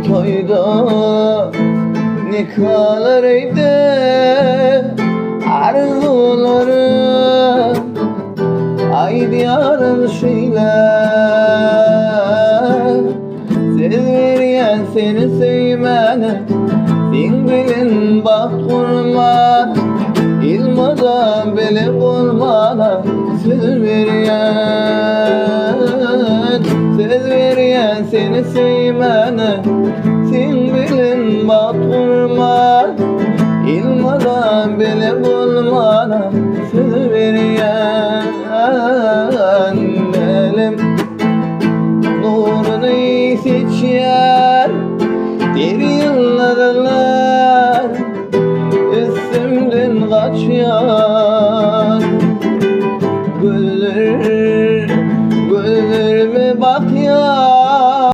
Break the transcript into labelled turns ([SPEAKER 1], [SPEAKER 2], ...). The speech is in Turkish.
[SPEAKER 1] Toyda nikahlarıydı arzularım, haydi yarın şeyler. Söz veriyen seni sevmene, sen bilin bak kurma, ilmada bile olmana. Söz veriyen seni sevmene, sen bilin bak kurma, ilmada bile olmana. Söz veriyen